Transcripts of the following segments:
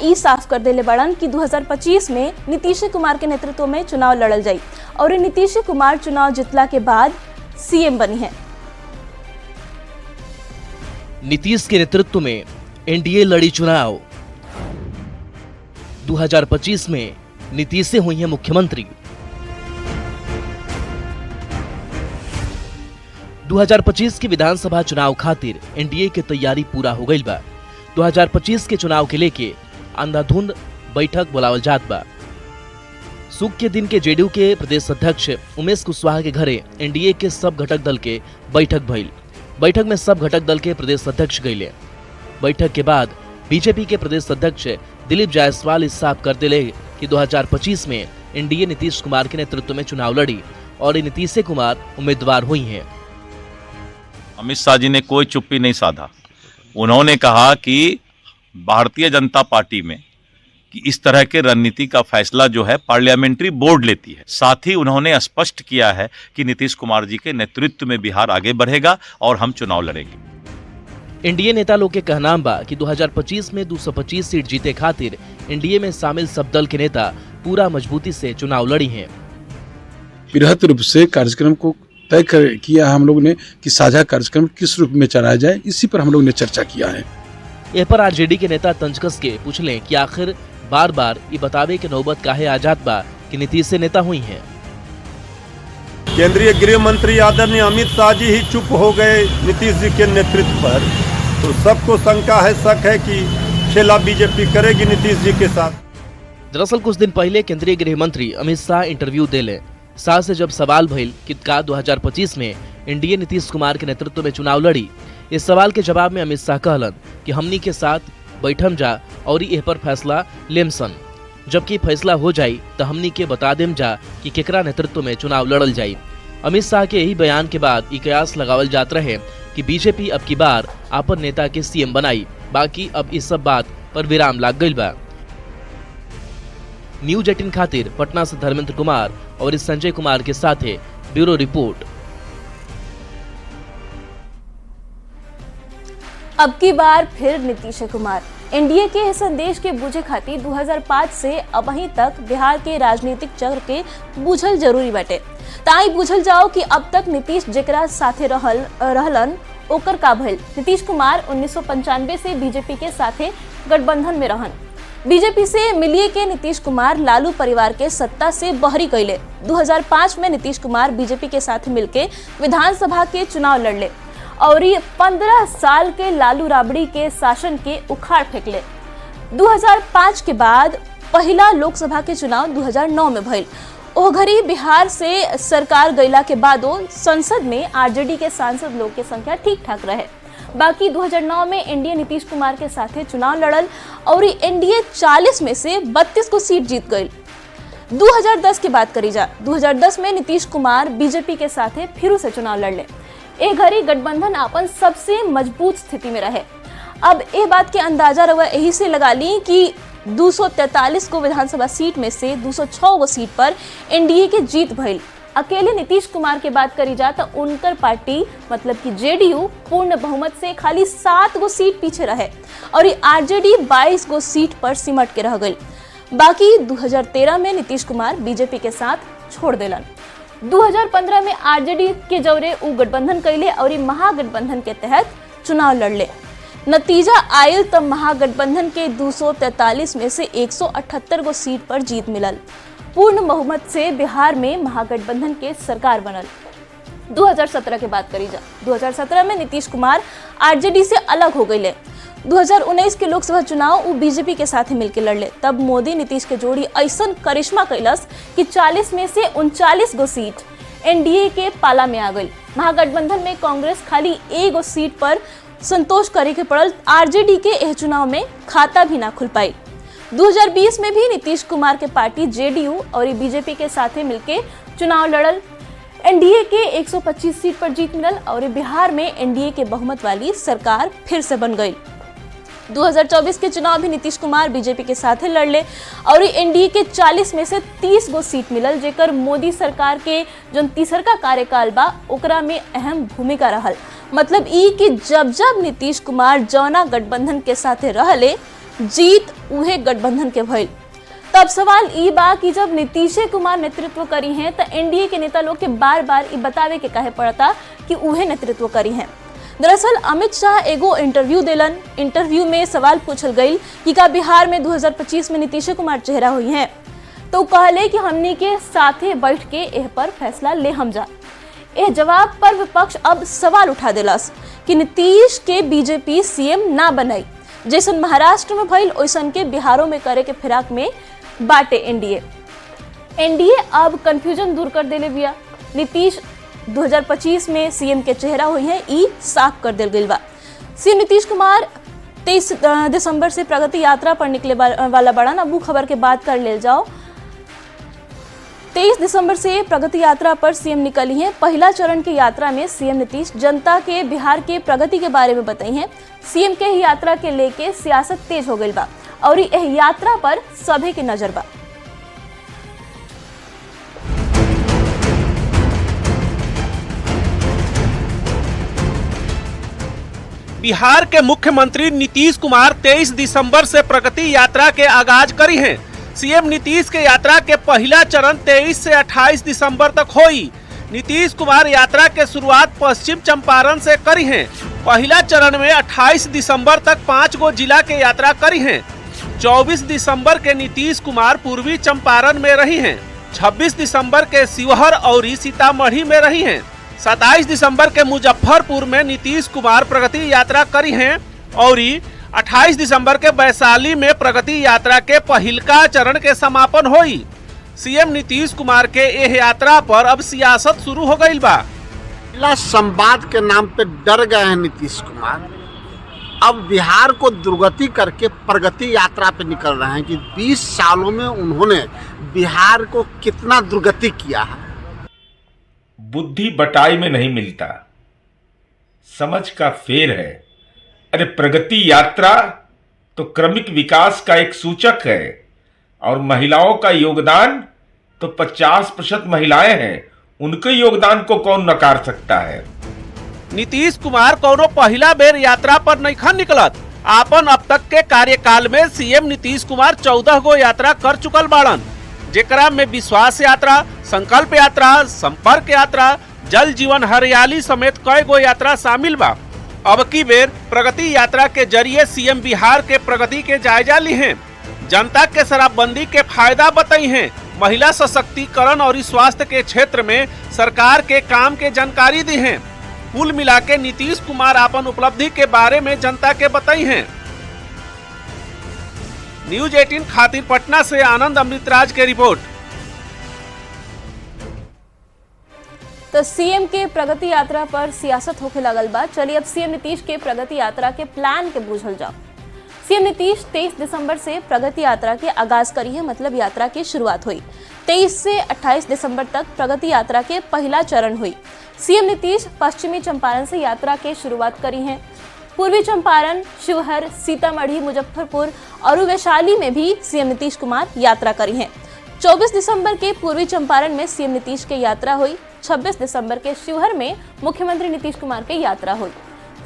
ई साफ कर देले बड़न कि 2025 में नीतीश कुमार के नेतृत्व में चुनाव लड़ल जाई और नीतीश कुमार चुनाव जीतला के बाद सीएम बनी है। नीतीश के नेतृत्व में एनडीए लड़ी चुनाव। 2025 में नीतीश से हुई है मुख्यमंत्री। 2025 के विधानसभा चुनाव खातिर एनडीए की तैयारी पूरा हो गई बा। 2025 के चुनाव के लेके अंधाधुंध बैठक बुलावल जात बा। सुख के दिन के जेडीयू के प्रदेश अध्यक्ष उमेश कुशवाहा के घरे एनडीए के सब घटक दल के बैठक भइल। बैठक में सब घटक दल के प्रदेश अध्यक्ष गईले। बैठक के बाद बीजेपी के प्रदेश अध्यक्ष दिलीप जायसवाल इस साफ कर दिले कि 2025 में एनडीए नीतीश कुमार के नेतृत्व में चुनाव लड़ी और नीतीश कुमार उम्मीदवार हुई हैं। अमित शाह जी ने कोई चुप्पी नहीं साधा। उन्होंने कहा कि भारतीय जनता पार्टी में कि इस तरह के रणनीति का फैसला जो है पार्लियामेंट्री बोर्ड लेती है। साथ ही उन्होंने स्पष्ट किया है कि नीतीश कुमार जी के नेतृत्व में बिहार आगे बढ़ेगा और हम चुनाव लड़ेंगे। एनडीए नेता लोग के कहना बा कि 2025 में 225 सीट जीते खातिर एनडीए में शामिल सब दल के नेता पूरा मजबूती से चुनाव लड़ी हैं। बृहत रूप से कार्यक्रम को तय किया हम लोग ने कि साझा कार्यक्रम किस रूप में चलाया जाए, इसी पर हम लोग ने चर्चा किया है। यह पर आरजेडी के नेता तंजकस के पूछलें कि आखिर बार बार ये बतावे के नौबत काहे आजाद बा कि नीतीश से नेता हुई हैं। केंद्रीय गृह मंत्री आदरणीय अमित शाह जी ही चुप हो गए नीतीश जी के नेतृत्व पर, तो सबको शंका है, शक है कि खेला बीजेपी करेगी नीतीश जी के साथ। दरअसल कुछ दिन पहले केंद्रीय गृह मंत्री अमित शाह इंटरव्यू देले। शाह से जब सवाल भइल कि का 2025 में एनडीए नीतीश कुमार के नेतृत्व में चुनाव लड़ी, इस सवाल के जवाब में अमित शाह कहलन कि हमनी के साथ बैठम जा और यह पर फैसला लेमसन, जबकि फैसला हो जाई तो हमनी के बता देम जा कि केकरा नेतृत्व में चुनाव लड़ल जाई। अमित शाह के यही बयान के बाद ये कयास लगावल जात रहे कि बीजेपी अब की बार आपन नेता के सीएम बनाई। बाकी अब इस सब बात पर विराम लाग गई बा। न्यूज 18 खातिर पटना से धर्मेंद्र कुमार और इस संजय कुमार के साथ है ब्यूरो रिपोर्ट। अब की बार फिर नीतीश कुमार एनडीए के संदेश के बूझे खातिर 2005 से अबही तक बिहार के राजनीतिक चक्र के बूझल जरूरी बाटे। ताई बूझल जाओ कि अब तक नीतीश जेकरा साथे रहलन ओकर का भइल। नीतीश कुमार 1995 से बीजेपी के साथे गठबंधन में रहन। बीजेपी से मिलिए के नीतीश कुमार लालू परिवार के सत्ता से बहरी कैले। 2005 में नीतीश कुमार बीजेपी के साथ मिलके विधानसभा के चुनाव लड़ले और 15 साल के लालू राबड़ी के शासन के उखाड़ फेंकले। 2005 के बाद पहला लोकसभा के चुनाव 2009 में भइल। ओ घड़ी बिहार से सरकार गईला के बादो संसद में आरजेडी के सांसद लोग के संख्या ठीक ठाक रहे। बाकी 2009 में एनडीए नीतीश कुमार के साथ चुनाव लड़ल और एनडीए 40 में से 32 को सीट जीत गई। 2010 की बात करी जा, 2010 में नीतीश कुमार बीजेपी के साथ फिर से चुनाव लड़ले। ए घड़ी गठबंधन अपन सबसे मजबूत स्थिति में रहे। अब ए बात के अंदाजा रवा यही से लगा ली कि 243 को विधानसभा सीट में से 206 गो सीट पर एनडीए के जीत भइल। अकेले नीतीश कुमार के बात करी जा तो उनकर पार्टी मतलब कि जेडीयू पूर्ण बहुमत से खाली 7 गो सीट पीछे रहे और आरजेडी 22 गो सीट पर सिमट के रह गई। बाकी 2013 में नीतीश कुमार बीजेपी के साथ छोड़ देलन। 2015 में आरजेडी के जौरे उ गठबंधन कैले और महागठबंधन के तहत चुनाव लड़ले। नतीजा आयल तब महागठबंधन के 243 में से 178 गो सीट पर जीत मिलल। पूर्ण बहुमत से बिहार में महागठबंधन के सरकार बनल। 2017 की बात करी जा, 2017 में नीतीश कुमार आरजेडी से अलग हो गए। 2019 के लोकसभा चुनाव वो बीजेपी के साथ मिलकर लड़ले। तब मोदी नीतीश के जोड़ी ऐसा करिश्मा कैलस कि 40 में से 39 गो सीट एनडीए के पाला में आ गई। महागठबंधन में कांग्रेस खाली 1 गो सीट पर संतोष करे के पड़ल। आरजेडी के यह चुनाव में खाता भी ना खुल पाई। 2020 में भी नीतीश कुमार के पार्टी जेडीयू और बीजेपी के साथ मिलकर चुनाव लड़ल। एनडीए के 125 सीट पर जीत मिलल और बिहार में एनडीए के बहुमत वाली सरकार फिर से बन गई। 2024 के चुनाव भी नीतीश कुमार बीजेपी के साथ लड़ले और एनडीए के 40 में से 30 गो सीट मिलल, जेकर मोदी सरकार के जो तीसरका कार्यकाल बा ओकरा में अहम भूमिका रहल। मतलब ई कि जब जब नीतीश कुमार जौना गठबंधन के साथ रहले जीत उहे गठबंधन के भइल। तब सवाल ई बा कि जब नीतीश कुमार नेतृत्व करी हैं तो एनडीए के नेता लोग के बार बार ई बतावे के कहे पड़ता कि उहे नेतृत्व करी हैं। दरअसल अमित शाह एगो इंटरव्यू देलन। इंटरव्यू में सवाल पूछल गई कि का बिहार में 2025 में नीतीश कुमार चेहरा हुई हैं, तो कहले कि हमने के साथे बैठ के एह पर फैसला ले हम जा। एह जवाब पर विपक्ष अब सवाल उठा दिलस कि नीतीश के बीजेपी सीएम ना बनाई, जैसन महाराष्ट्र में भइल ओइसन के बिहारों में करे के फिराक में बाटे एनडीए अब कंफ्यूजन दूर कर देले बिया। नीतीश 2025 में सीएम के चेहरा हुई हैं ई साफ कर दिल गइल बा। सीएम नीतीश कुमार 23 दिसंबर से प्रगति यात्रा पर निकले वाला बड़ा। अब खबर के बात कर ले जाओ। 23 दिसंबर से प्रगति यात्रा पर सीएम निकली हैं। पहला चरण की यात्रा में सीएम नीतीश जनता के बिहार के प्रगति के बारे में बताई हैं। सीएम के यात्रा के लेके सियासत तेज हो गई बा और यह यात्रा पर सभी की नजर बा। बिहार के मुख्यमंत्री नीतीश कुमार 23 दिसंबर से प्रगति यात्रा के आगाज करी हैं। सीएम नीतीश के यात्रा के पहला चरण 23 से 28 दिसंबर तक हुई। नीतीश कुमार यात्रा के शुरुआत पश्चिम चंपारण से करी हैं। पहला चरण में 28 दिसंबर तक 5 गो जिला के यात्रा करी हैं। 24 दिसंबर के नीतीश कुमार पूर्वी चंपारण में रही हैं। 26 दिसंबर के शिवहर और सीतामढ़ी में रही हैं। 27 दिसंबर के मुजफ्फरपुर में नीतीश कुमार प्रगति यात्रा करी हैं और 28 दिसंबर के वैशाली में प्रगति यात्रा के पहिलका चरण के समापन हुई। सीएम नीतीश कुमार के यह यात्रा पर अब सियासत शुरू हो गई बा। संवाद के नाम पे डर गए हैं नीतीश कुमार। अब बिहार को दुर्गति करके प्रगति यात्रा पे निकल रहे हैं कि 20 सालों में उन्होंने बिहार को कितना दुर्गति किया है। बुद्धि बटाई में नहीं मिलता, समझ का फेर है। अरे प्रगति यात्रा तो क्रमिक विकास का एक सूचक है और महिलाओं का योगदान तो 50% महिलाएं हैं, उनके योगदान को कौन नकार सकता है। नीतीश कुमार कोनो पहला बेर यात्रा पर नइखन निकलत। आपन अब तक के कार्यकाल में सीएम नीतीश कुमार 14 गो यात्रा कर चुकल बाड़न, जेकरा में विश्वास यात्रा, संकल्प यात्रा, संपर्क यात्रा, जल जीवन हरियाली समेत कई गो यात्रा शामिल बा। अब की बेर प्रगति यात्रा के जरिए सीएम बिहार के प्रगति के जायजा ली हैं, जनता के शराबबंदी के फायदा बताई हैं, महिला सशक्तिकरण और स्वास्थ्य के क्षेत्र में सरकार के काम के जानकारी दी हैं। कुल मिला के नीतीश कुमार अपन उपलब्धि के बारे में जनता के बताई हैं। न्यूज 18 खातिर पटना से आनंद अमृतराज के रिपोर्ट। तो सीएम के प्रगति यात्रा पर सियासत होके लगल बा। चलिए अब सीएम नीतीश के प्रगति यात्रा के प्लान के बूझल जाओ। सीएम नीतीश 23 दिसंबर से प्रगति यात्रा के आगाज करी है, मतलब यात्रा की शुरुआत हुई। 23 से 28 दिसंबर तक प्रगति यात्रा के पहला चरण हुई। सीएम नीतीश पश्चिमी चंपारण से यात्रा के शुरुआत करी है। पूर्वी चंपारण, शिवहर, सीतामढ़ी, मुजफ्फरपुर और वैशाली में भी सीएम नीतीश कुमार यात्रा करी है। 24 दिसंबर के पूर्वी चंपारण में सीएम नीतीश की यात्रा हुई। 26 दिसंबर के शिवहर में मुख्यमंत्री नीतीश कुमार की यात्रा हुई।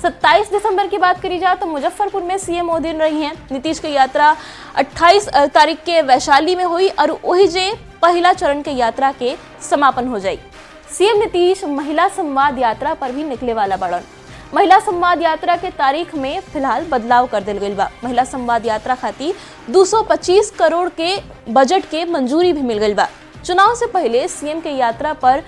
27 दिसंबर की बात करी जाए तो मुजफ्फरपुर में सीएम ओ दिन रही हैं। नीतीश की यात्रा 28 तारीख के वैशाली में हुई और वही जे पहला चरण के यात्रा के समापन हो जाई। सीएम नीतीश महिला संवाद यात्रा पर भी निकले वाला बड़न। महिला संवाद यात्रा के तारीख में फिलहाल बदलाव कर दिल गई बा। महिला संवाद यात्रा खातिर 225 करोड़ के बजट के मंजूरी भी मिल गई बा। चुनाव से पहले सीएम के यात्रा पर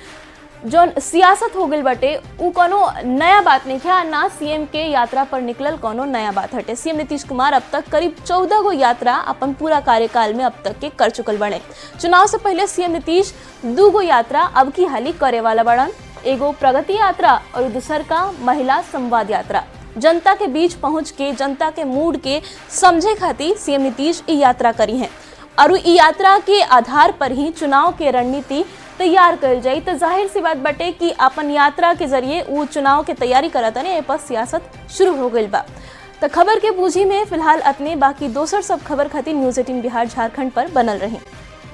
जो सियासत हो गई बटे उ कोनो नया बात नहीं है, ना सीएम के यात्रा पर निकलल कोनो नया बात हटे। सीएम नीतीश कुमार अब तक करीब 14 गो यात्रा अपन पूरा कार्यकाल में अब तक के कर चुकल बने। चुनाव से पहले सीएम नीतीश 2 गो यात्रा अब की हाली करे वाला बड़न। एगो प्रगति यात्रा और दूसर का महिला संवाद यात्रा। जनता के बीच पहुंच के जनता के मूड के समझे खातिर सीएम नीतीश ई यात्रा करी है और ई यात्रा के आधार पर ही चुनाव के रणनीति तैयार कर जाई। तो जाहिर सी बात बटे कि अपन यात्रा के जरिए वो चुनाव के तैयारी करता ने पर सियासत शुरू हो गई बा। तो खबर के बूझी में फिलहाल अपने बाकी दोसर सब खबर खातिर न्यूज 18 बिहार झारखंड पर बनल रही।